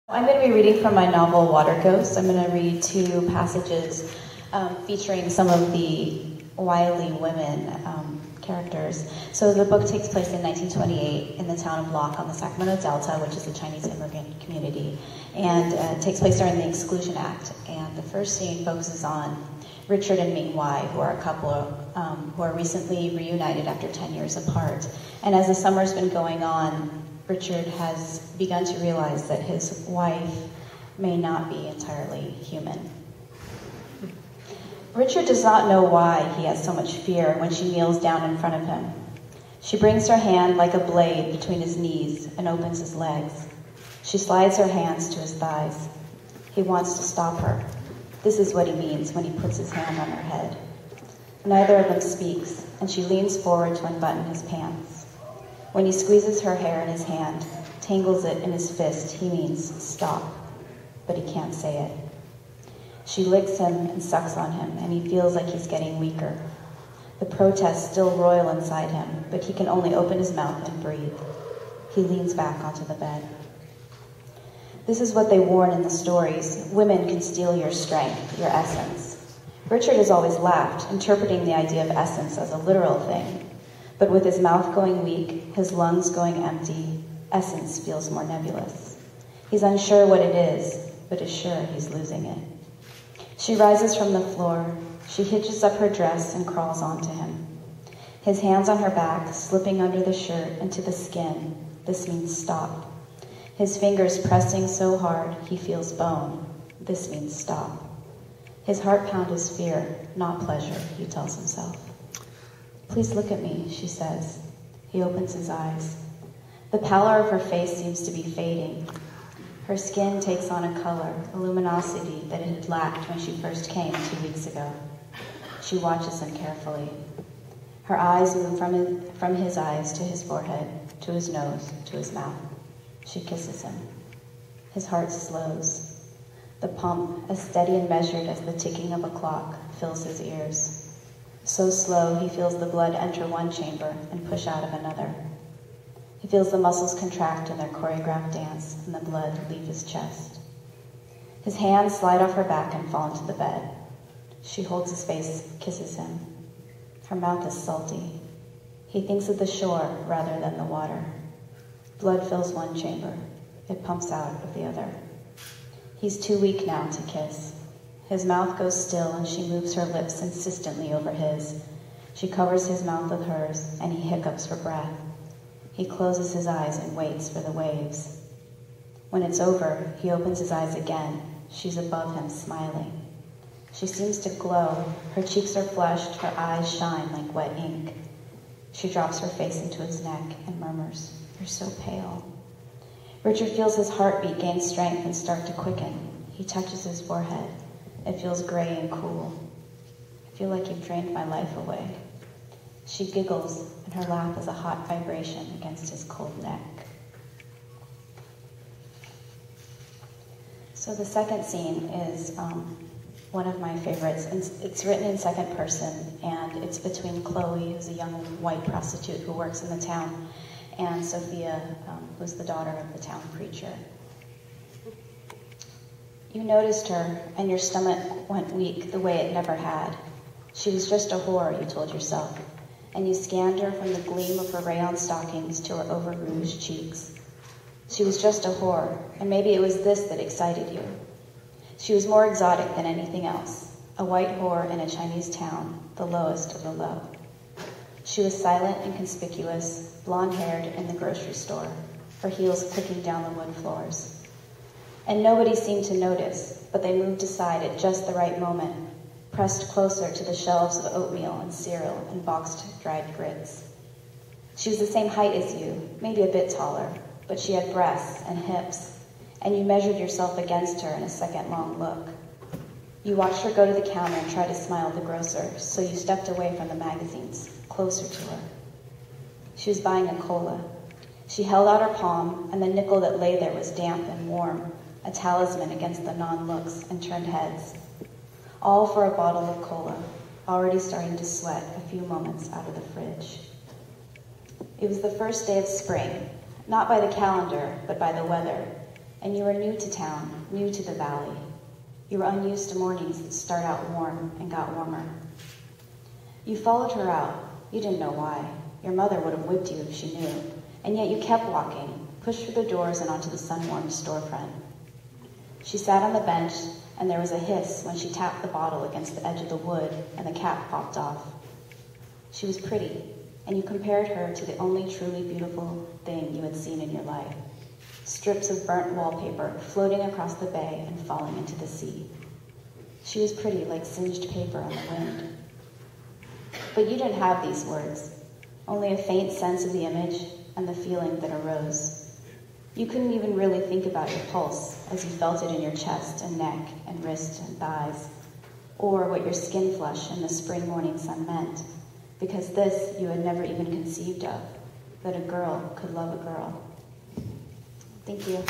I'm going to be reading from my novel, Water Ghosts. I'm going to read two passages featuring some of the wily women characters. So the book takes place in 1928 in the town of Locke on the Sacramento Delta, which is a Chinese immigrant community, and it takes place during the Exclusion Act. And the first scene focuses on Richard and Ming Wai, who are a couple who are recently reunited after 10 years apart. And as the summer's been going on, Richard has begun to realize that his wife may not be entirely human. Richard does not know why he has so much fear when she kneels down in front of him. She brings her hand like a blade between his knees and opens his legs. She slides her hands to his thighs. He wants to stop her. This is what he means when he puts his hand on her head. Neither of them speaks, and she leans forward to unbutton his pants. When he squeezes her hair in his hand, tangles it in his fist, he means stop, but he can't say it. She licks him and sucks on him, and he feels like he's getting weaker. The protests still roil inside him, but he can only open his mouth and breathe. He leans back onto the bed. This is what they warn in the stories. Women can steal your strength, your essence. Richard has always laughed, interpreting the idea of essence as a literal thing. But with his mouth going weak, his lungs going empty, essence feels more nebulous. He's unsure what it is, but is sure he's losing it. She rises from the floor. She hitches up her dress and crawls onto him. His hands on her back, slipping under the shirt into the skin. This means stop. His fingers pressing so hard he feels bone. This means stop. His heart pound is fear, not pleasure, he tells himself. Please look at me, she says. He opens his eyes. The pallor of her face seems to be fading. Her skin takes on a color, a luminosity that it had lacked when she first came 2 weeks ago. She watches him carefully. Her eyes move from his eyes to his forehead, to his nose, to his mouth. She kisses him. His heart slows. The pump, as steady and measured as the ticking of a clock, fills his ears. So slow, he feels the blood enter one chamber and push out of another. He feels the muscles contract in their choreographed dance and the blood leave his chest. His hands slide off her back and fall into the bed. She holds his face, kisses him. Her mouth is salty. He thinks of the shore rather than the water. Blood fills one chamber. It pumps out of the other. He's too weak now to kiss. His mouth goes still, and she moves her lips insistently over his. She covers his mouth with hers, and he hiccups for breath. He closes his eyes and waits for the waves. When it's over, he opens his eyes again. She's above him, smiling. She seems to glow. Her cheeks are flushed, her eyes shine like wet ink. She drops her face into his neck and murmurs, "You're so pale." Richard feels his heartbeat gain strength and start to quicken. He touches his forehead. It feels gray and cool. I feel like you've drained my life away. She giggles, and her laugh is a hot vibration against his cold neck. So the second scene is one of my favorites. It's written in second person, and it's between Chloe, who's a young white prostitute who works in the town, and Sophia, who's the daughter of the town preacher. You noticed her, and your stomach went weak the way it never had. She was just a whore, you told yourself, and you scanned her from the gleam of her rayon stockings to her over-rouged cheeks. She was just a whore, and maybe it was this that excited you. She was more exotic than anything else, a white whore in a Chinese town, the lowest of the low. She was silent and conspicuous, blonde-haired in the grocery store, her heels clicking down the wood floors. And nobody seemed to notice, but they moved aside at just the right moment, pressed closer to the shelves of oatmeal and cereal and boxed dried grits. She was the same height as you, maybe a bit taller, but she had breasts and hips, and you measured yourself against her in a second-long look. You watched her go to the counter and try to smile at the grocer, so you stepped away from the magazines, closer to her. She was buying a cola. She held out her palm, and the nickel that lay there was damp and warm, a talisman against the non-looks and turned heads. All for a bottle of cola, already starting to sweat a few moments out of the fridge. It was the first day of spring, not by the calendar, but by the weather. and you were new to town, new to the valley. You were unused to mornings that start out warm and got warmer. You followed her out. You didn't know why. Your mother would have whipped you if she knew, and yet you kept walking, pushed through the doors and onto the sun-warmed storefront. She sat on the bench, and there was a hiss when she tapped the bottle against the edge of the wood, and the cap popped off. She was pretty, and you compared her to the only truly beautiful thing you had seen in your life. Strips of burnt wallpaper floating across the bay and falling into the sea. She was pretty like singed paper on the wind. But you didn't have these words, only a faint sense of the image and the feeling that arose. You couldn't even really think about your pulse as you felt it in your chest and neck and wrist and thighs, or what your skin flush in the spring morning sun meant, because this you had never even conceived of, that a girl could love a girl. Thank you.